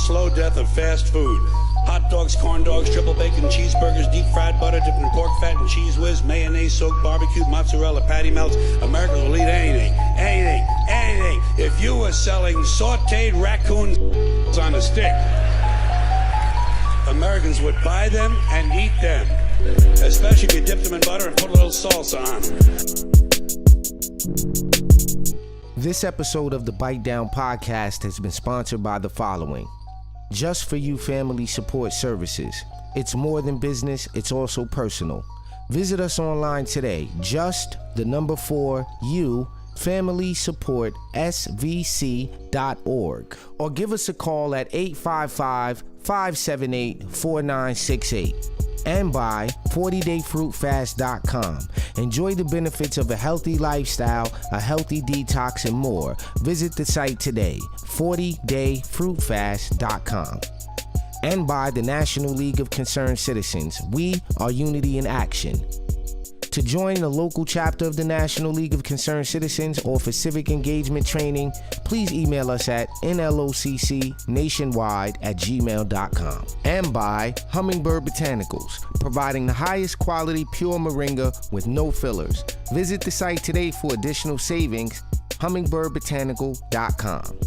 slow death of fast food. Hot dogs, corn dogs, triple bacon, cheeseburgers, deep fried butter dipped in pork fat and cheese whiz, mayonnaise, soaked barbecue, mozzarella, patty melts. Americans will eat anything. If you were selling sauteed raccoons on a stick, Americans would buy them and eat them, especially if you dipped them in butter and put a little salsa on them. This episode of the Bite Down podcast has been sponsored by the following. Just For You Family Support Services. It's more than business, it's also personal. Visit us online today, just4U Family Support SVC.org, or give us a call at 855-578-4968. And by 40dayfruitfast.com. Enjoy the benefits of a healthy lifestyle, a healthy detox, and more. Visit the site today, 40dayfruitfast.com. And by the National League of Concerned Citizens. We are unity in action. To join the local chapter of the National League of Concerned Citizens or for civic engagement training, please email us at nloccnationwide@gmail.com. And by Hummingbird Botanicals, providing the highest quality pure moringa with no fillers. Visit the site today for additional savings, hummingbirdbotanical.com.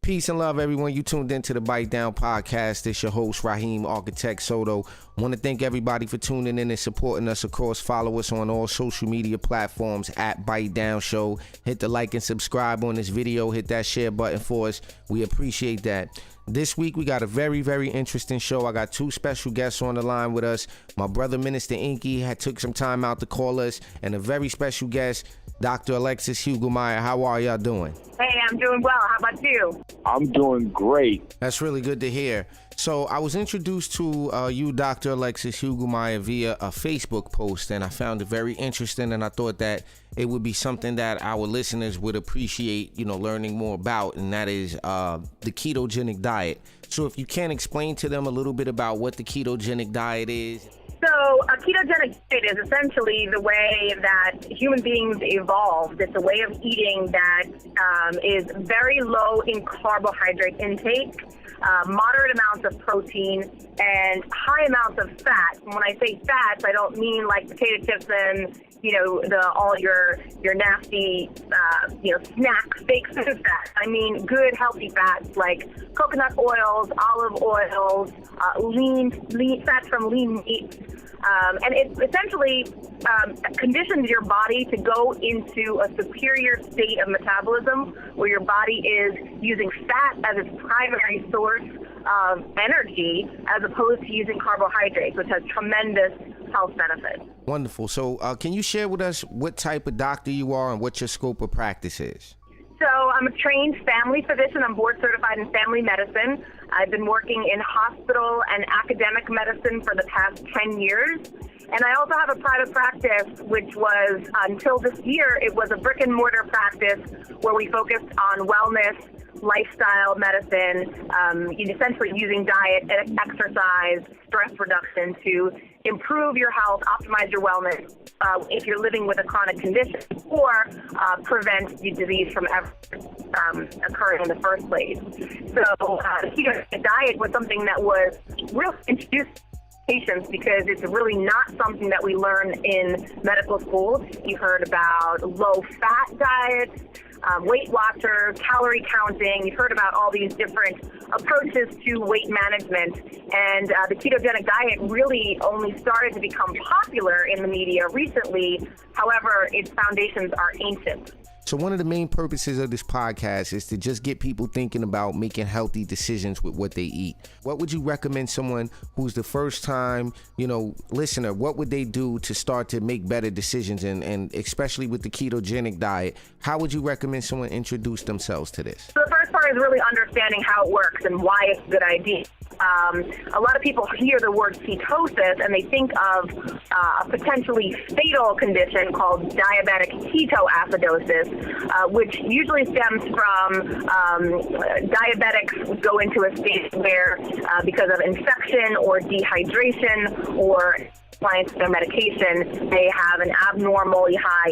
Peace and love, everyone. You tuned into the Bite Down podcast. It's your host, Raheem Architect Soto. Want to thank everybody for tuning in and supporting us. Of course, follow us on all social media platforms at Bite Down Show. Hit the like and subscribe on this video. Hit that share button for us. We appreciate that. This week, we got a very, very interesting show. I got two special guests on the line with us. My brother, Minister Enqi, had took some time out to call us, and a very special guest, Dr. Alexis Hugelmeyer. How are y'all doing? Hey, I'm doing well. How about you? I'm doing great. That's really good to hear. So I was introduced to you, Dr. Alexis Hugelmeyer, via a Facebook post, and I found it very interesting, and I thought that it would be something that our listeners would appreciate, learning more about, and that is the ketogenic diet. So if you can explain to them a little bit about what the ketogenic diet is. So a ketogenic diet is essentially the way that human beings evolved. It's a way of eating that is very low in carbohydrate intake, moderate amounts of protein, and high amounts of fat. And when I say fats, I don't mean like potato chips and all your nasty snack fake food fats. I mean good healthy fats like coconut oils, olive oils, lean fats from lean meat. And it essentially conditions your body to go into a superior state of metabolism where your body is using fat as its primary source of energy as opposed to using carbohydrates, which has tremendous health benefits. Wonderful. So can you share with us what type of doctor you are and what your scope of practice is? So I'm a trained family physician. I'm board certified in family medicine. I've been working in hospital and academic medicine for the past 10 years. And I also have a private practice, which was, until this year, it was a brick and mortar practice where we focused on wellness, lifestyle medicine, essentially using diet, exercise, stress reduction to improve your health, optimize your wellness if you're living with a chronic condition, or prevent the disease from ever occurring in the first place. So the ketogenic diet was something that was really introduced to patients because it's really not something that we learn in medical school. You heard about low-fat diets, Weight Watchers, calorie counting. You've heard about all these different approaches to weight management, and the ketogenic diet really only started to become popular in the media recently. However, its foundations are ancient. So one of the main purposes of this podcast is to just get people thinking about making healthy decisions with what they eat. What would you recommend someone who's the first time, listener, what would they do to start to make better decisions? And especially with the ketogenic diet, how would you recommend someone introduce themselves to this? So the first part is really understanding how it works and why it's a good idea. A lot of people hear the word ketosis and they think of a potentially fatal condition called diabetic ketoacidosis, which usually stems from diabetics go into a state where because of infection or dehydration or compliance to their medication. They have an abnormally high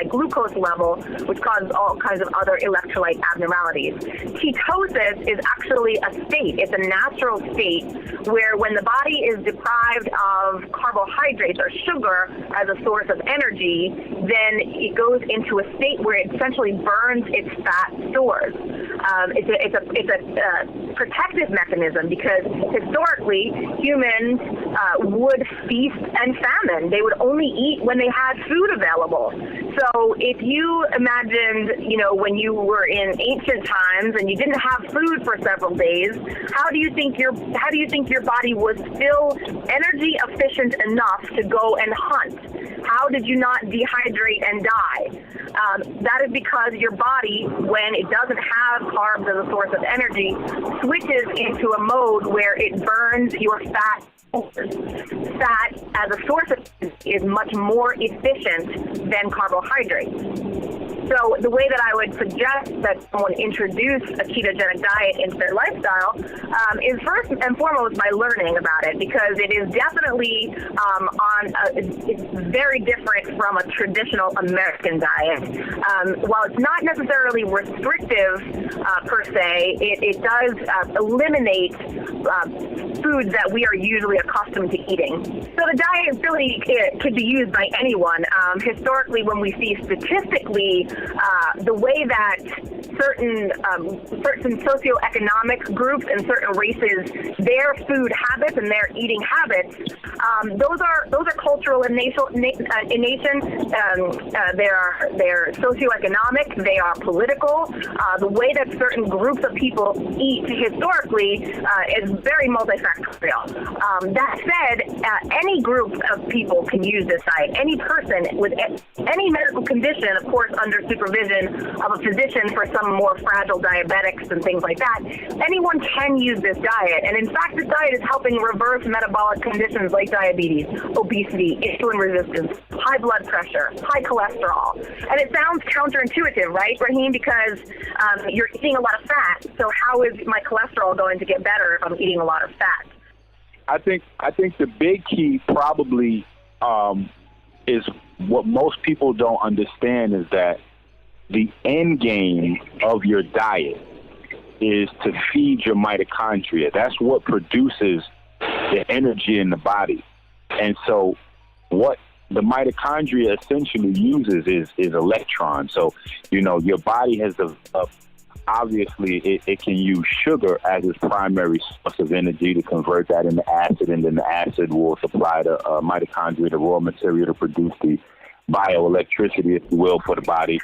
glucose level, which causes all kinds of other electrolyte abnormalities. Ketosis is actually a state. It's a natural state where when the body is deprived of carbohydrates or sugar as a source of energy, then it goes into a state where it essentially burns its fat stores. It's a protective mechanism because historically humans would feast and famine. They would only eat when they had food available. So if you imagined, when you were in ancient times and you didn't have food for several days, how do you think your body was still energy efficient enough to go and hunt? How did you not dehydrate and die? That is because your body, when it doesn't have carbs as a source of energy, switches into a mode where it burns your fat. Fat as a source of energy is much more efficient than carbohydrates. So the way that I would suggest that someone introduce a ketogenic diet into their lifestyle is first and foremost by learning about it, because it is definitely it's very different from a traditional American diet. While it's not necessarily restrictive per se, it does eliminate foods that we are usually accustomed to eating. So the diet really could be used by anyone. Historically, when we see statistically the way that certain socioeconomic groups and certain races, their food habits and their eating habits, those are cultural in nature. They're socioeconomic. They are political. The way that certain groups of people eat historically is very multifactorial. That said, any group of people can use this diet. Any person with any medical condition, of course, under supervision of a physician for some more fragile diabetics and things like that, anyone can use this diet. And in fact, this diet is helping reverse metabolic conditions like diabetes, obesity, insulin resistance, high blood pressure, high cholesterol. And it sounds counterintuitive, right, Raheem? Because you're eating a lot of fat. So how is my cholesterol going to get better if I'm eating a lot of fat? I think the big key probably is what most people don't understand is that the end game of your diet is to feed your mitochondria. That's what produces the energy in the body. And so what the mitochondria essentially uses is electrons. So, your body has obviously it can use sugar as its primary source of energy to convert that into acid, and then the acid will supply the mitochondria the raw material to produce the bioelectricity, if you will, for the body.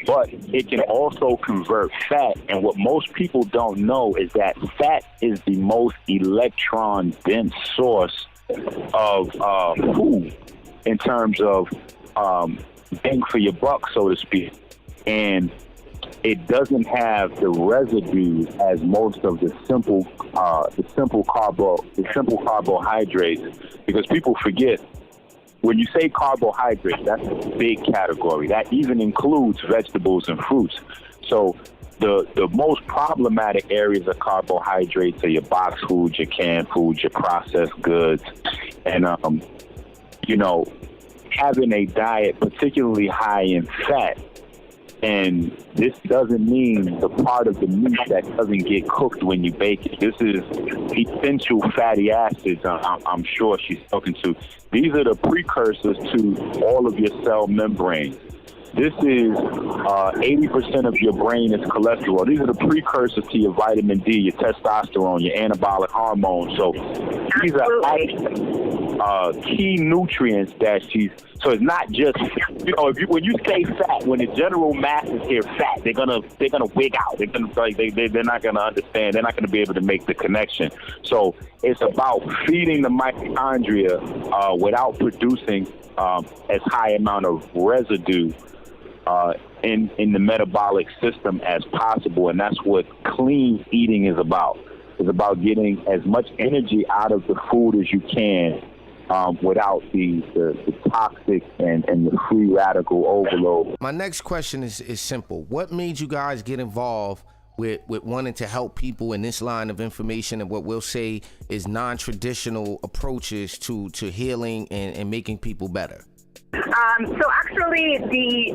But it can also convert fat, and what most people don't know is that fat is the most electron-dense source of food in terms of bang for your buck, so to speak. And it doesn't have the residue as most of the simple carbohydrates, because people forget. When you say carbohydrates, that's a big category. That even includes vegetables and fruits. So the most problematic areas of carbohydrates are your box foods, your canned foods, your processed goods. And, having a diet particularly high in fat, and this doesn't mean the part of the meat that doesn't get cooked when you bake it. This is essential fatty acids, I'm sure she's talking to. These are the precursors to all of your cell membranes. This is 80% of your brain is cholesterol. These are the precursors to your vitamin D, your testosterone, your anabolic hormones. So these are key nutrients that so it's not just, when you say fat, when the general masses hear fat, they're gonna wig out. They're not gonna understand. They're not gonna be able to make the connection. So it's about feeding the mitochondria without producing as high amount of residue in the metabolic system as possible, and that's what clean eating is about. It's about getting as much energy out of the food as you can without the toxic and the free radical overload. My next question is simple. What made you guys get involved with wanting to help people in this line of information and what we'll say is non-traditional approaches to healing and making people better? So actually, the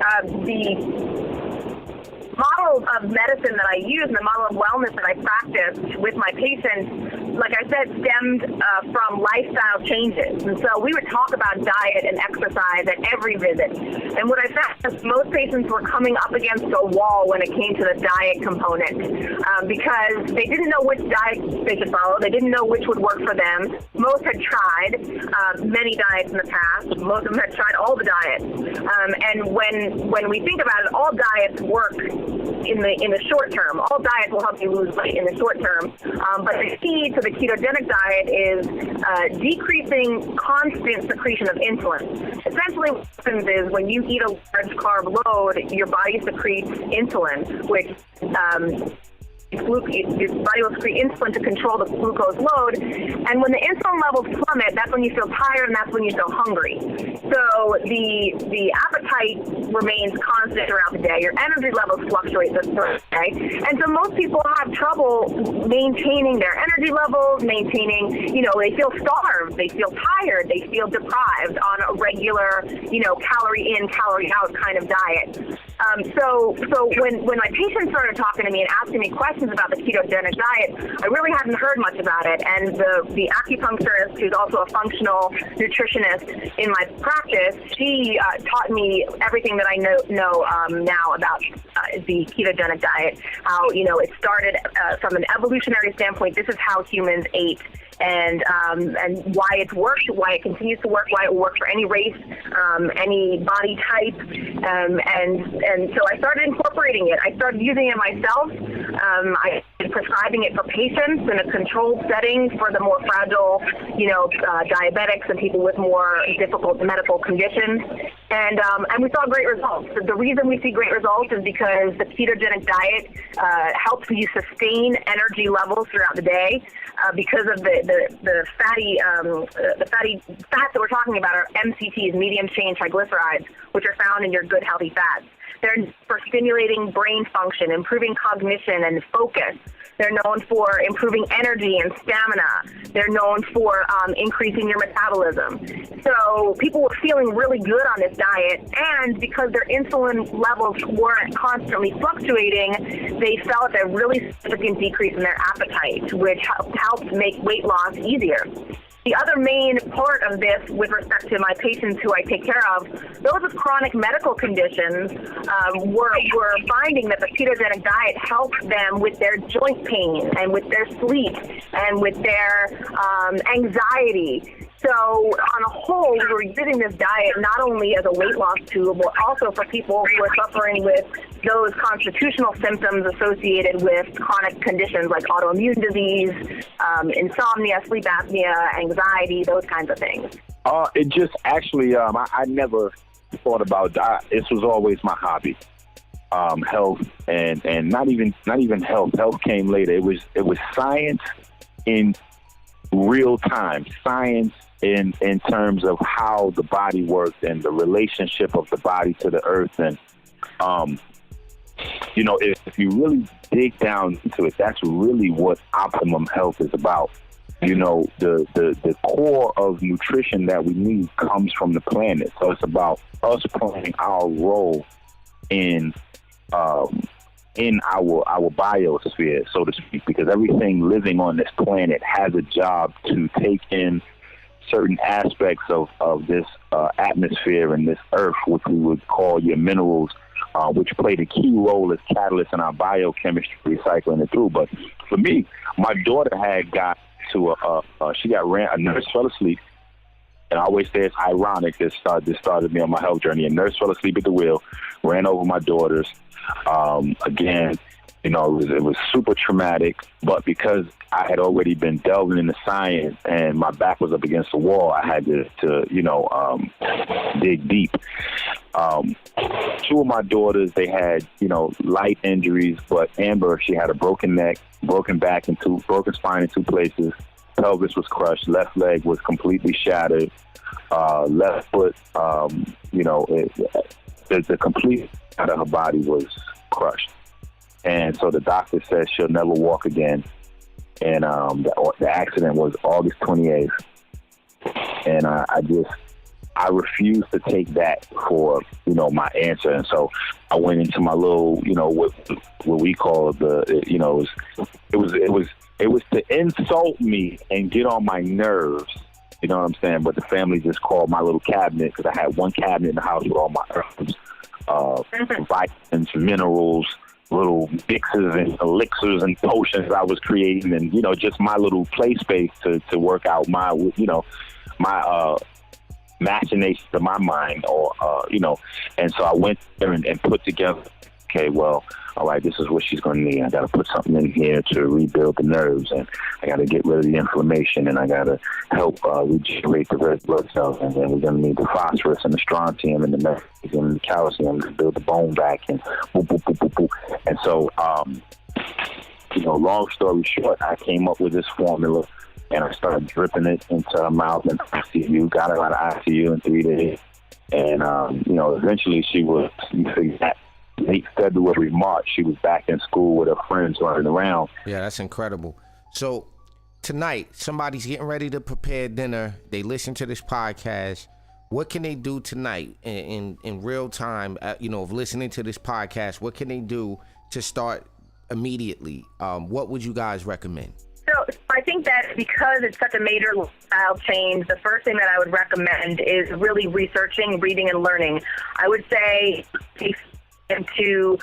model of medicine that I use and the model of wellness that I practice with my patients, like I said, stemmed from lifestyle changes. And so we would talk about diet and exercise at every visit. And what I found is most patients were coming up against a wall when it came to the diet component because they didn't know which diet they should follow. They didn't know which would work for them. Most had tried many diets in the past. Most of them had tried all the diets. And when we think about it, all diets work in the short term. All diets will help you lose weight in the short term. But the key to the ketogenic diet is decreasing constant secretion of insulin. Essentially what happens is when you eat a large carb load, your body secretes insulin, which your body will secrete insulin to control the glucose load, and when the insulin levels plummet, that's when you feel tired and that's when you feel hungry. So the appetite remains constant throughout the day. Your energy levels fluctuate throughout the day, and so most people have trouble maintaining their energy levels, maintaining, they feel starved, they feel tired, they feel deprived on a regular, calorie in, calorie out kind of diet. So when my patients started talking to me and asking me questions about the ketogenic diet, I really hadn't heard much about it. And the acupuncturist, who's also a functional nutritionist in my practice, she taught me everything that I know now about the ketogenic diet. How it started from an evolutionary standpoint. This is how humans ate. And why it's worked, why it continues to work, why it will work for any race, any body type, and so I started incorporating it. I started using it myself. I started prescribing it for patients in a controlled setting for the more fragile, diabetics and people with more difficult medical conditions. And we saw great results. The reason we see great results is because the ketogenic diet helps you sustain energy levels throughout the day because of the fatty fats that we're talking about are MCTs, medium chain triglycerides, which are found in your good healthy fats. They're for stimulating brain function, improving cognition and focus. They're known for improving energy and stamina. They're known for increasing your metabolism. So people were feeling really good on this diet, and because their insulin levels weren't constantly fluctuating, they felt a really significant decrease in their appetite, which helped make weight loss easier. The other main part of this with respect to my patients who I take care of, those with chronic medical conditions were finding that the ketogenic diet helped them with their joint pain and with their sleep and with their anxiety. So on a whole, we were using this diet not only as a weight loss tool, but also for people who are suffering with those constitutional symptoms associated with chronic conditions like autoimmune disease, insomnia, sleep apnea, anxiety, those kinds of things. It just actually, I never thought about that. This was always my hobby. Health and not even health. Health came later. It was science in real time. Science in terms of how the body works and the relationship of the body to the earth. And if you really dig down into it, that's really what optimum health is about. The core of nutrition that we need comes from the planet. So it's about us playing our role in our biosphere, so to speak, because everything living on this planet has a job to take in certain aspects of this atmosphere and this earth, which we would call your minerals, which played a key role as catalysts in our biochemistry, recycling it through. But for me, my daughter had got to a nurse fell asleep, and I always say it's ironic. This started me on my health journey. A nurse fell asleep at the wheel, ran over my daughters. Again, it was super traumatic, but because I had already been delving into science and my back was up against the wall, I had to dig deep. Two of my daughters, they had, light injuries, but Amber, she had a broken neck, broken back, and broken spine in 2 places. Pelvis was crushed. Left leg was completely shattered. Left foot, the complete side of her body was crushed. And so the doctor says she'll never walk again. And the accident was August 28th. And I refused to take that for, my answer. And so I went into my little, what we call it was to insult me and get on my nerves. You know what I'm saying? But the family just called my little cabinet, because I had one cabinet in the house with all my herbs, vitamins, minerals, little mixes and elixirs and potions I was creating, and just my little play space to work out my my machinations of my mind, or and so I went there and put together, okay, well, all right, this is what she's going to need. I got to put something in here to rebuild the nerves, and I got to get rid of the inflammation, and I got to help regenerate the red blood cells, and then we're going to need the phosphorus and the strontium and the magnesium and the calcium to build the bone back, and boop, boop, boop, boop, boop. And so, long story short, I came up with this formula, and I started dripping it into her mouth in ICU, got her out of ICU in 3 days, and, eventually she was, late February, March, she was back in school with her friends running around. Yeah, that's incredible. So tonight, somebody's getting ready to prepare dinner. They listen to this podcast. What can they do tonight in real time, of listening to this podcast? What can they do to start immediately? What would you guys recommend? So I think that because it's such a major lifestyle change, the first thing that I would recommend is really researching, reading, and learning. I would say to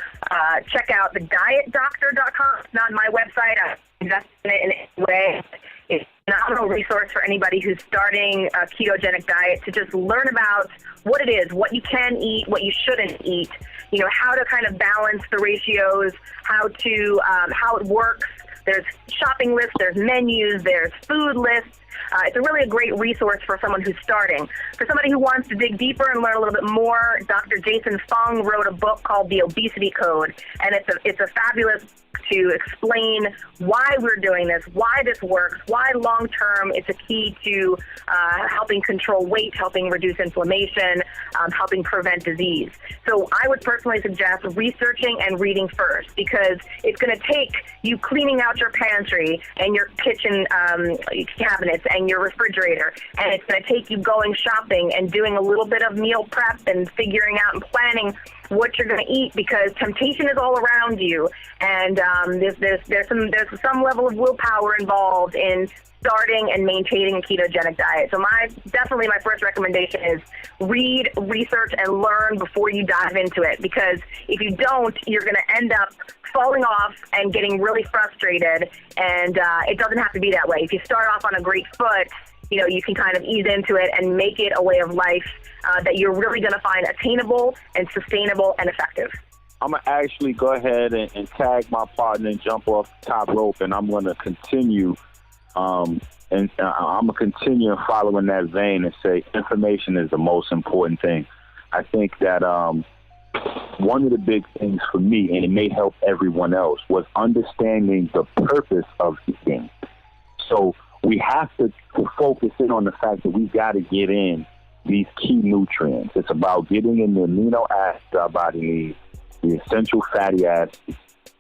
check out the dietdoctor.com. It's not my website. I invest in it in any way. It's a phenomenal resource for anybody who's starting a ketogenic diet to just learn about what it is, what you can eat, what you shouldn't eat, how to kind of balance the ratios, how it works. There's shopping lists, there's menus, there's food lists. It's really a great resource for someone who's starting. For somebody who wants to dig deeper and learn a little bit more, Dr. Jason Fung wrote a book called The Obesity Code, and it's a fabulous to explain why we're doing this, why this works, why long-term it's a key to helping control weight, helping reduce inflammation, helping prevent disease. So I would personally suggest researching and reading first, because it's going to take you cleaning out your pantry and your kitchen cabinets and your refrigerator, and it's going to take you going shopping and doing a little bit of meal prep and figuring out and planning what you're going to eat, because temptation is all around you, and there's some level of willpower involved in starting and maintaining a ketogenic diet. So my first recommendation is read, research, and learn before you dive into it, because if you don't, you're going to end up falling off and getting really frustrated, and it doesn't have to be that way. If you start off on a great foot, you can kind of ease into it and make it a way of life that you're really going to find attainable and sustainable and effective. I'm going to actually go ahead and tag my partner and jump off the top rope, and I'm going to continue I'm going to continue following that vein and say information is the most important thing. I think that one of the big things for me, and it may help everyone else, was understanding the purpose of eating. So we have to focus in on the fact that we've got to get in these key nutrients. It's about getting in the amino acids our body needs, the essential fatty acids,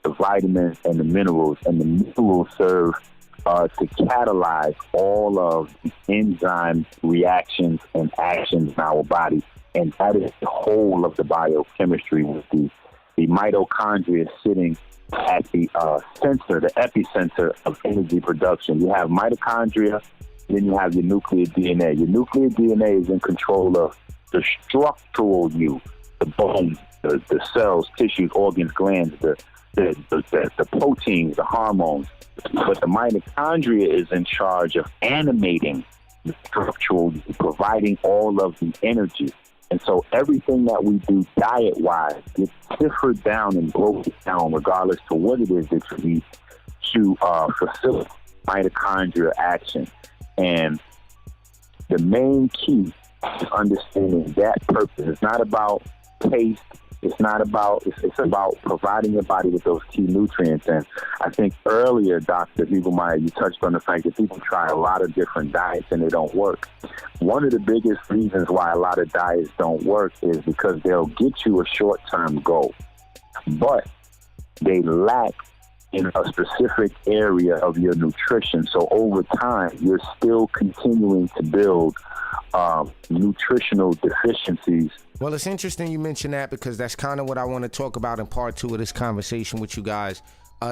the vitamins, and the minerals. And the minerals serve to catalyze all of the enzyme reactions and actions in our body. And that is the whole of the biochemistry, with the mitochondria sitting at the center, the epicenter of energy production. You have mitochondria, then you have your nuclear DNA. Your nuclear DNA is in control of the structural you, the bones, the cells, tissues, organs, glands, the proteins, the hormones. But the mitochondria is in charge of animating the structural, providing all of the energy. And so everything that we do diet-wise gets differed down and broken down, regardless to what it is that you eat, to facilitate mitochondria action. And the main key is understanding that purpose. It's not about taste. It's about providing your body with those key nutrients. And I think earlier, Dr. Hugelmeyer, you touched on the fact that people try a lot of different diets and they don't work. One of the biggest reasons why a lot of diets don't work is because they'll get you a short-term goal. But they lack in a specific area of your nutrition. So over time, you're still continuing to build nutritional deficiencies. Well, it's interesting you mention that, because that's kind of what I want to talk about in part 2 of this conversation with you guys.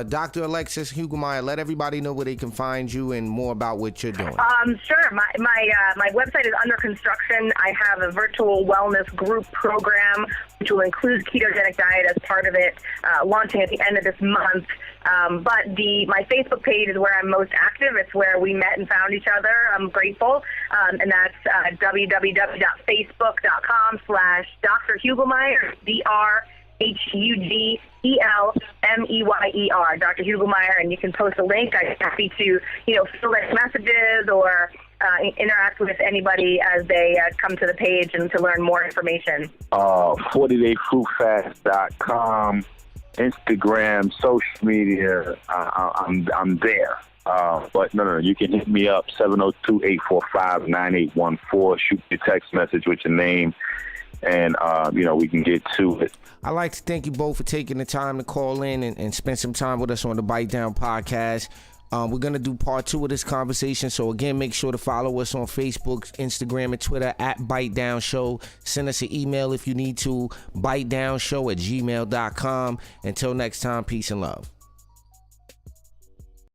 Dr. Alexis Hugelmeyer, let everybody know where they can find you and more about what you're doing. Sure. My website is under construction. I have a virtual wellness group program, which will include ketogenic diet as part of it, launching at the end of this month. But my Facebook page is where I'm most active. It's where we met and found each other. I'm grateful. And that's www.facebook.com/Dr. Hugelmeyer, DrHugelmeyer, Dr. Hugelmeyer, and you can post a link. I'm happy to, fill like messages or interact with anybody as they come to the page and to learn more information. 40dayfruitfast.com, Instagram, social media. I'm there. But no, you can hit me up, 702-845-9814. Shoot me a text message with your name, and we can get to it. I'd like to thank you both for taking the time to call in and spend some time with us on the Bite Down podcast. We're going to do part 2 of this conversation. So again, make sure to follow us on Facebook, Instagram, and Twitter at Bite Down Show. Send us an email if you need to, bitedownshow@gmail.com. Until next time, peace and love.